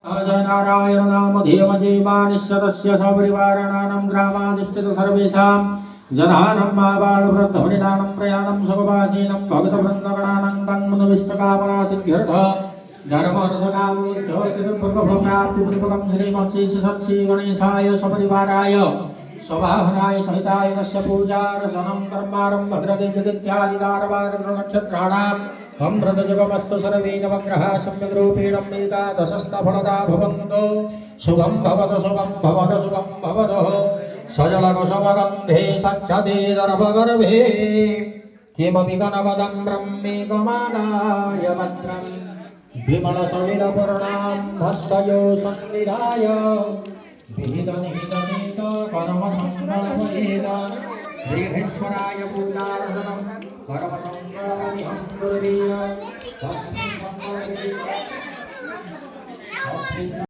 नारायण नाम धीमजीवानिश्चतस्य सपरिवाराणां ग्रामाधिष्ठित सर्वेषां जनानां माबालवृद्धवनिदानं प्रयाणं सुखवासीनं भक्तवृन्दगणानां तं मनोविष्टकामना सिद्ध्यर्थं धर्मर्थकामोद्योगपूर्वप्राप्तिपूर्वकं श्रीमत्श्री गणेशाय सपरिवाराय स्वभावनाय सहिताय तस्य पूजारसनं कर्मारं भद्रदेवदित्यादिदारवारनक्षत्राणां अमृतजुगमस्तु सर्वे नवग्रहाः सम्यग्रूपेण एकादशस्तफलदा भवन्तु शुभं भवतु शुभं भवतु शुभं भवतु सजलकुसुमगन्धे सच्चदेदर्भगर्भे किमपि गणपदं ब्रह्मेकमादाय भद्रम् विमलसलिलपूर्णां हस्तयो सन्निधाय विहितनिहितनेत कर्मसङ्कल्पयेत श्रीहेश्वराय पूजार्चनं कर्मसङ्कल्पनिहं कुर्वीय